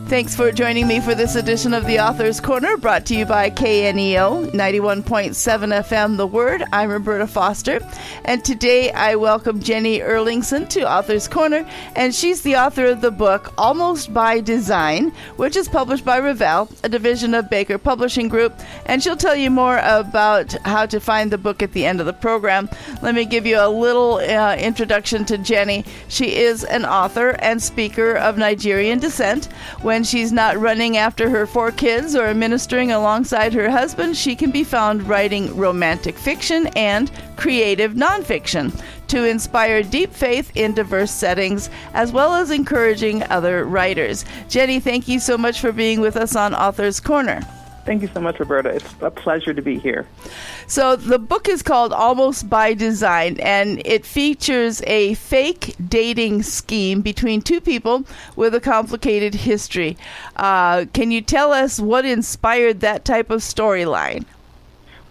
Thanks for joining me for this edition of the Author's Corner, brought to you by KNEO 91.7 FM The Word. I'm Roberta Foster, and today I welcome Jenny Erlingsson to Author's Corner, and she's the author of the book Almost by Design, which is published by Revell, a division of Baker Publishing Group, and she'll tell you more about how to find the book at the end of the program. Let me give you a little introduction to Jenny. She is an author and speaker of Nigerian descent. When she's not running after her 4 kids or ministering alongside her husband, she can be found writing romantic fiction and creative nonfiction to inspire deep faith in diverse settings, as well as encouraging other writers. Jenny, thank you so much for being with us on Author's Corner. Thank you so much, Roberta. It's a pleasure to be here. So the book is called Almost by Design, and it features a fake dating scheme between 2 people with a complicated history. Can you tell us what inspired that type of storyline?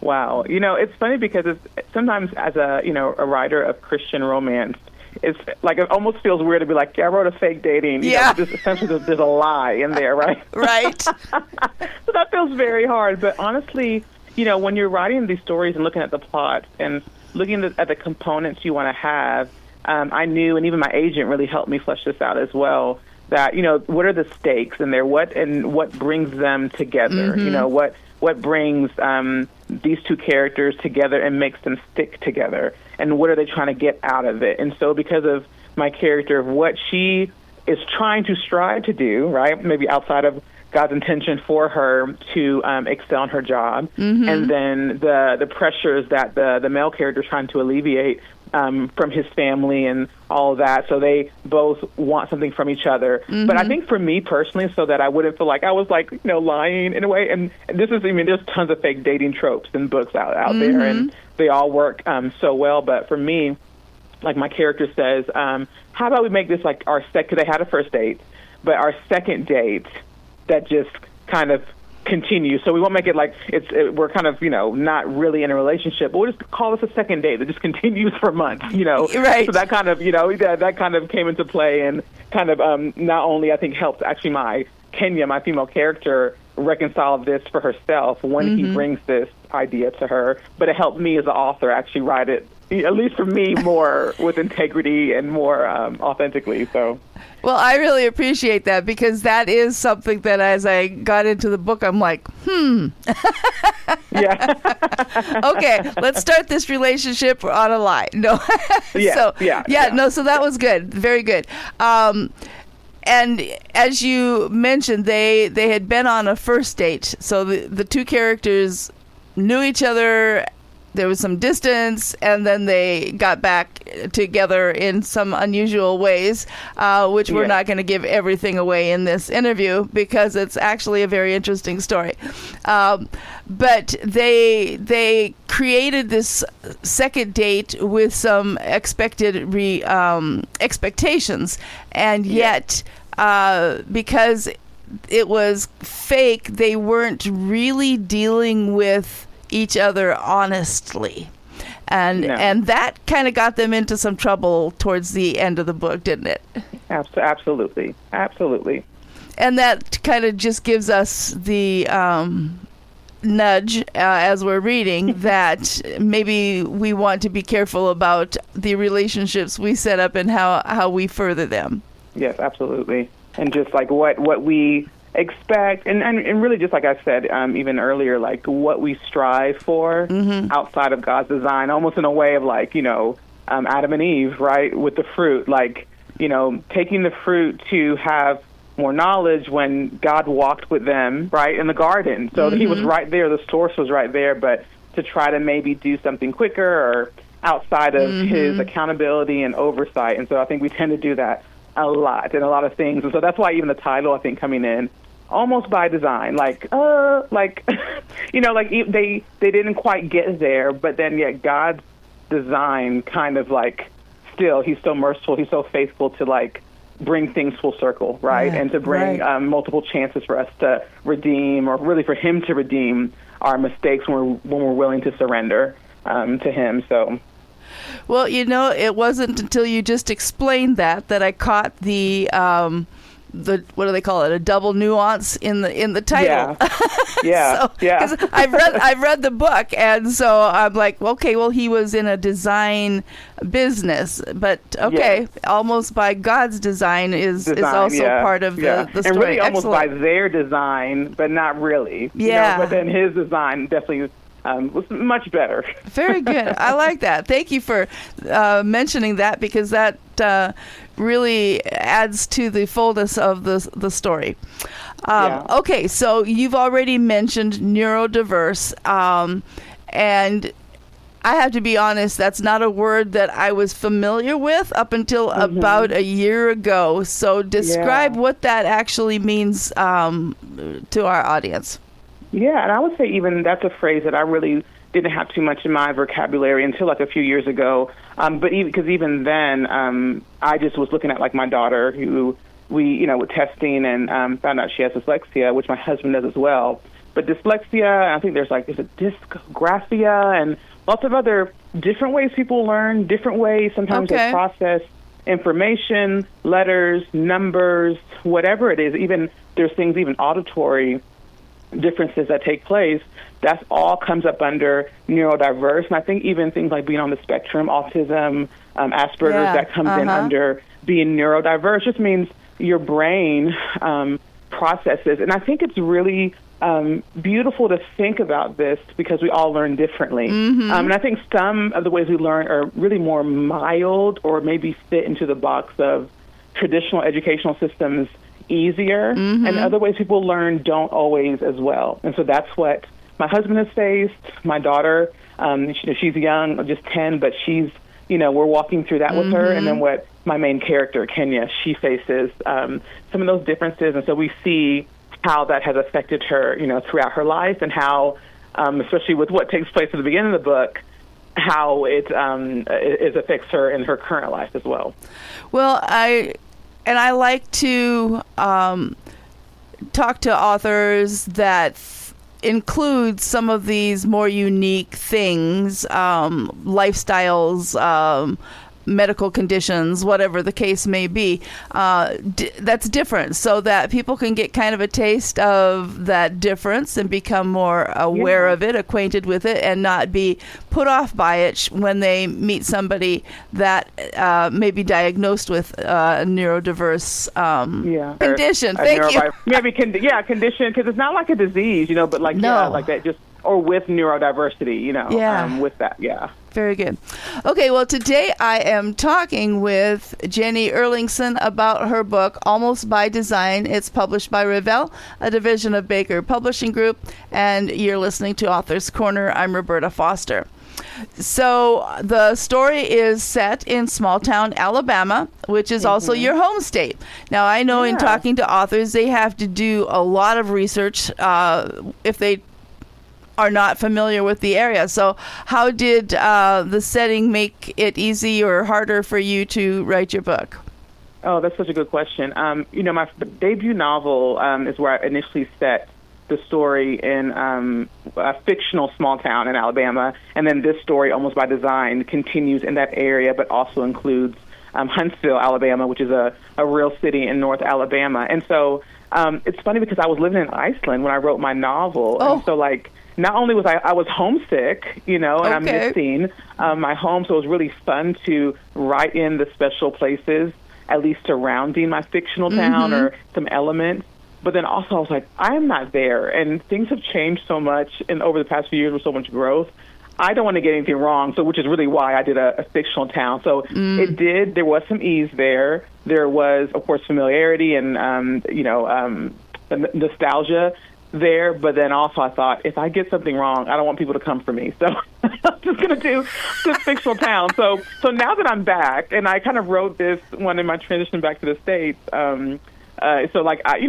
Wow. It's funny because sometimes as a writer of Christian romance, it's like it almost feels weird to be like, yeah, I wrote a fake dating. Essentially, there's a lie in there, right? Right. So that feels very hard. But honestly, when you're writing these stories and looking at the plot and looking at the components you want to have, I knew, and even my agent really helped me flesh this out as well, that, what are the stakes in there? What brings them together? Mm-hmm. What brings these 2 characters together and makes them stick together? And what are they trying to get out of it? And so because of my character, of what she is trying to strive to do, right, maybe outside of God's intention for her to excel in her job, mm-hmm. and then the pressures that the male character is trying to alleviate from his family and all of that. So they both want something from each other. Mm-hmm. But I think for me personally, so that I wouldn't feel like I was lying in a way. And this is, there's tons of fake dating tropes and books out mm-hmm. there, and they all work so well. But for me, like my character says, how about we make this like our because they had a first date, but our second date that just kind of continue. So we won't make it like we're kind of, not really in a relationship, but we'll just call this a second date that just continues for months, Right. So that kind of, that kind of came into play and kind of not only I think helped actually my female character, reconcile this for herself when mm-hmm. he brings this idea to her, but it helped me as an author actually write it, at least for me, more with integrity and more authentically. So. Well, I really appreciate that, because that is something that as I got into the book, I'm like, Yeah. Okay, let's start this relationship on a lie. No. So that was good. Very good. And as you mentioned, they had been on a first date. So the 2 characters knew each other. There was some distance, and then they got back together in some unusual ways, which we're not going to give everything away in this interview because it's actually a very interesting story. But they created this second date with some expectations, and yet because it was fake, they weren't really dealing with each other honestly, and that kind of got them into some trouble towards the end of the book, didn't it? Absolutely. And that kind of just gives us the nudge as we're reading that maybe we want to be careful about the relationships we set up and how we further them. Yes, absolutely. And just like what we expect, and really just like I said even earlier, like what we strive for mm-hmm. outside of God's design, almost in a way of like, Adam and Eve, right, with the fruit, like, taking the fruit to have more knowledge when God walked with them, right, in the garden. So mm-hmm. He was right there, the source was right there, but to try to maybe do something quicker or outside of mm-hmm. His accountability and oversight. And so I think we tend to do that a lot in a lot of things. And so that's why even the title, I think, coming in, Almost by Design, like they didn't quite get there, but then yet God's design kind of like he's so merciful, he's so faithful to like bring things full circle, right? And to bring multiple chances for us to redeem, or really for Him to redeem our mistakes when we're willing to surrender to Him. So. Well, it wasn't until you just explained that I caught the what do they call it? A double nuance in the title. Yeah. Yeah. Because I've read the book, and so I'm like, okay, well, he was in a design business, but okay, almost by God's design is also part of the story. And really almost Excellent. by their design, but not really. Yeah. But then his design definitely was much better. Very good. I like that. Thank you for mentioning that, because that really adds to the fullness of the story. Okay, so you've already mentioned neurodiverse, and I have to be honest, that's not a word that I was familiar with up until about a year ago. So describe what that actually means to our audience. Yeah, and I would say even that's a phrase that I really didn't have too much in my vocabulary until like a few years ago. But even then, I just was looking at like my daughter, who with testing and found out she has dyslexia, which my husband does as well. But dyslexia, I think there's dysgraphia and lots of other different ways people learn, different ways sometimes they process information, letters, numbers, whatever it is. Even there's things, even auditory differences that take place. That all comes up under neurodiverse. And I think even things like being on the spectrum, autism, Asperger's, that comes in under being neurodiverse. Just means your brain processes. And I think it's really beautiful to think about this, because we all learn differently. And I think some of the ways we learn are really more mild, or maybe fit into the box of traditional educational systems easier, and other ways people learn don't always as well. And so that's what my husband has faced. My daughter, she's young, just 10, but she's, we're walking through that with her. And then what my main character, Kenya, she faces some of those differences. And so we see how that has affected her, throughout her life, and how, especially with what takes place at the beginning of the book, how it affects her in her current life as well. Well, I like to talk to authors that include some of these more unique things, lifestyles, medical conditions, whatever the case may be, that's different, so that people can get kind of a taste of that difference and become more aware of it, acquainted with it, and not be put off by it when they meet somebody that may be diagnosed with a neurodiverse condition. Thank you. Condition, because it's not like a disease, but like like that, just or with neurodiversity, with that, Very good. Okay, well, today I am talking with Jenny Erlingsson about her book, Almost by Design. It's published by Revell, a division of Baker Publishing Group, and you're listening to Author's Corner. I'm Roberta Foster. So the story is set in small town Alabama, which is also your home state. Now, I know in talking to authors, they have to do a lot of research if they are not familiar with the area. So how did the setting make it easy or harder for you to write your book? Oh, that's such a good question. My debut novel is where I initially set the story in a fictional small town in Alabama. And then this story, Almost by Design, continues in that area, but also includes Huntsville, Alabama, which is a real city in North Alabama. And so it's funny, because I was living in Iceland when I wrote my novel. And so, not only was I was homesick, and I'm missing my home, so it was really fun to write in the special places, at least surrounding my fictional town or some elements. But then also I was like, I am not there, and things have changed so much over the past few years with so much growth. I don't want to get anything wrong, so which is really why I did a fictional town. So there was some ease there. There was, of course, familiarity and, nostalgia there, but then also I thought, if I get something wrong, I don't want people to come for me. So I'm just going to do this fictional town. So now that I'm back, and I kind of wrote this one in my transition back to the States,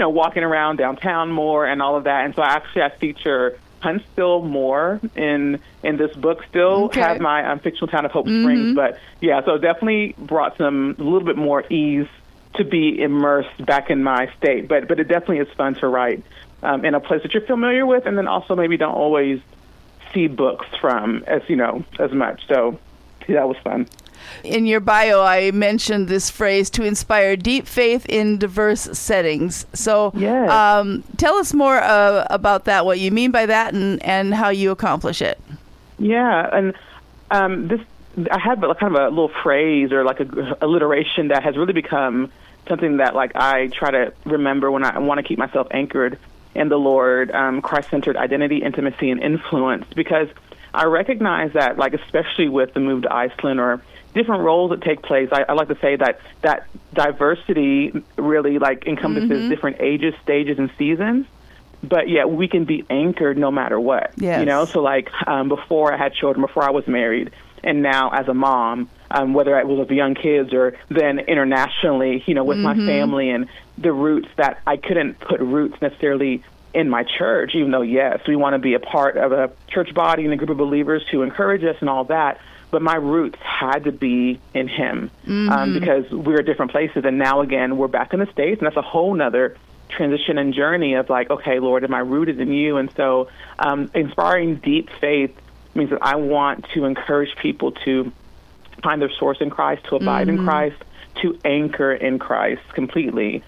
walking around downtown more and all of that. And so I feature Huntsville more in this book. Still have my fictional town of Hope Springs, but so definitely brought a little bit more ease to be immersed back in my state. But it definitely is fun to write in a place that you're familiar with, and then also maybe don't always see books from as much. So that was fun. In your bio, I mentioned this phrase, to inspire deep faith in diverse settings. So Yes. Tell us more about that, what you mean by that, and how you accomplish it. Yeah, and I have kind of a little phrase or like a alliteration that has really become something that like I try to remember when I want to keep myself anchored in the Lord, Christ-centered identity, intimacy, and influence, because I recognize that, like, especially with the move to Iceland or different roles that take place, I like to say that diversity really like encompasses different ages, stages, and seasons. But yet we can be anchored no matter what. Yes. You know, so like before I had children, before I was married, and now as a mom, whether it was with young kids or then internationally, you know, with my family and the roots that I couldn't put roots necessarily in my church, even though, yes, we want to be a part of a church body and a group of believers who encourage us and all that. But my roots had to be in him because we're at different places. And now, again, we're back in the States, and that's a whole nother transition and journey of like, okay, Lord, am I rooted in you? And so inspiring deep faith means that I want to encourage people to find their source in Christ, to abide in Christ, to anchor in Christ completely.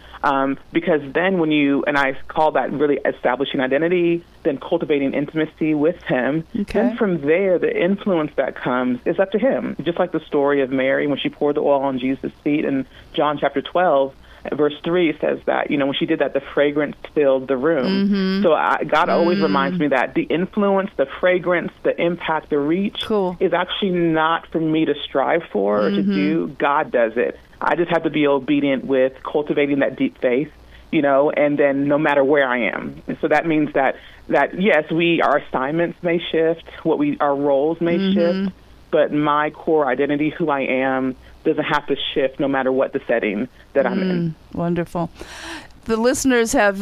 Because then when you, and I call that really establishing identity, then cultivating intimacy with him, then from there, the influence that comes is up to him. Just like the story of Mary when she poured the oil on Jesus' feet in John chapter 12, verse 3 says that, you know, when she did that, the fragrance filled the room. So God always reminds me that the influence, the fragrance, the impact, the reach is actually not for me to strive for or to do. God does it. I just have to be obedient with cultivating that deep faith, you know, and then no matter where I am. And so that means that yes, our assignments may shift, our roles may shift, but my core identity, who I am, doesn't have to shift no matter what the setting that I'm in. Wonderful. The listeners have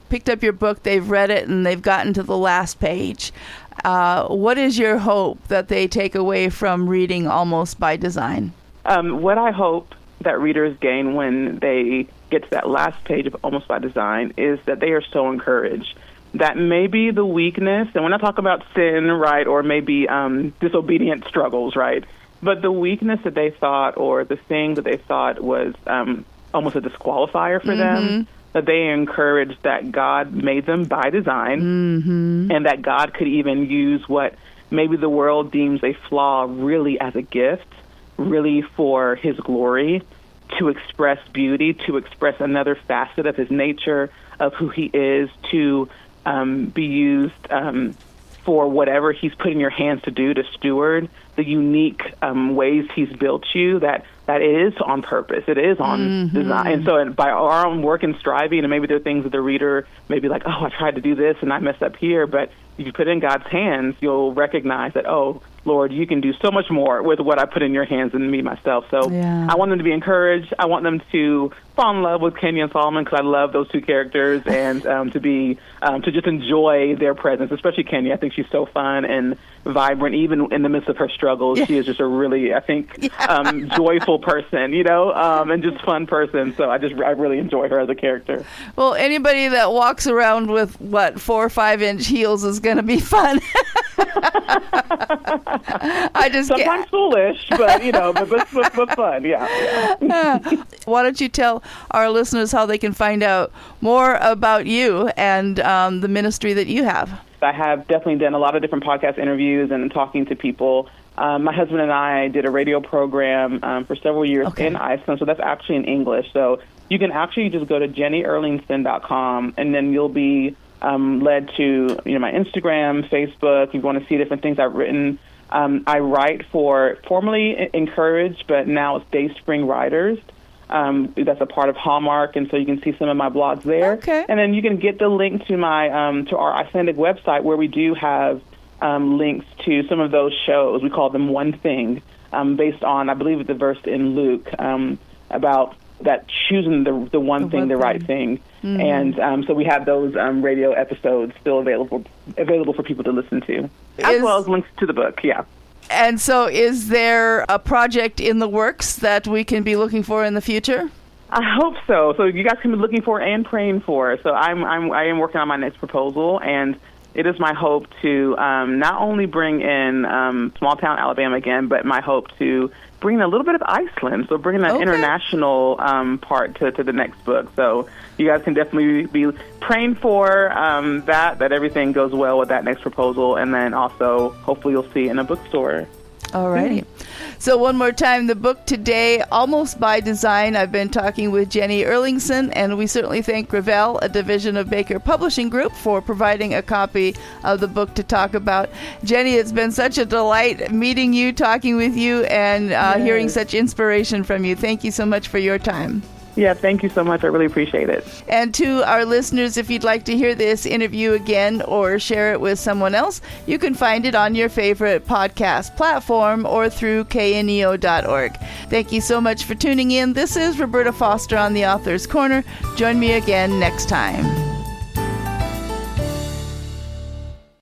picked up your book, they've read it, and they've gotten to the last page. What is your hope that they take away from reading Almost by Design? What I hope that readers gain when they get to that last page of Almost by Design is that they are so encouraged that maybe the weakness, and we're not talking about sin, right, or maybe disobedient struggles, right, but the weakness that they thought or the thing that they thought was almost a disqualifier for them, that they encouraged that God made them by design and that God could even use what maybe the world deems a flaw really as a gift, really for his glory, to express beauty, to express another facet of his nature, of who he is, to be used for whatever he's put in your hands to do, to steward the unique ways he's built you, that is on purpose. It is on design. And so by our own work and striving, and maybe there are things that the reader may be like, oh, I tried to do this and I messed up here, but if you put it in God's hands, you'll recognize that, oh, Lord, you can do so much more with what I put in your hands than me myself. So I want them to be encouraged. I want them to fall in love with Kenya and Solomon because I love those two characters, and to just enjoy their presence, especially Kenya. I think she's so fun and vibrant, even in the midst of her struggles. She is just a really, I think, joyful person, you know, and just fun person. So I really enjoy her as a character. Well, anybody that walks around with 4 or 5 inch heels is going to be fun. Sometimes foolish, but you know, but fun, yeah. Why don't you tell our listeners how they can find out more about you and the ministry that you have? I have definitely done a lot of different podcast interviews and talking to people. My husband and I did a radio program for several years in Iceland, so that's actually in English. So you can actually just go to jennyerlingsson.com, and then you'll be led to my Instagram, Facebook. If you want to see different things I've written. I write for formerly Encourage, but now it's Dayspring Writers. That's a part of Hallmark, and so you can see some of my blogs there. Okay. And then you can get the link to my to our Icelandic website, where we do have links to some of those shows. We call them One Thing, based on, I believe, the verse in Luke about that choosing the one thing, the right thing. And so we have those radio episodes still available for people to listen to, as well as links to the book. Yeah. And so is there a project in the works that we can be looking for in the future? I hope so. So you guys can be looking for and praying for. So I am working on my next proposal, and it is my hope to not only bring in small town Alabama again, but my hope to bring a little bit of Iceland, so bringing that international part to the next book. So you guys can definitely be praying for that everything goes well with that next proposal, and then also hopefully you'll see it in a bookstore. All righty. So one more time, the book today, Almost by Design. I've been talking with Jenny Erlingsson, and we certainly thank Revell, a division of Baker Publishing Group, for providing a copy of the book to talk about. Jenny, it's been such a delight meeting you, talking with you, and hearing such inspiration from you. Thank you so much for your time. Yeah, thank you so much. I really appreciate it. And to our listeners, if you'd like to hear this interview again or share it with someone else, you can find it on your favorite podcast platform or through kneo.org. Thank you so much for tuning in. This is Roberta Foster on the Author's Corner. Join me again next time.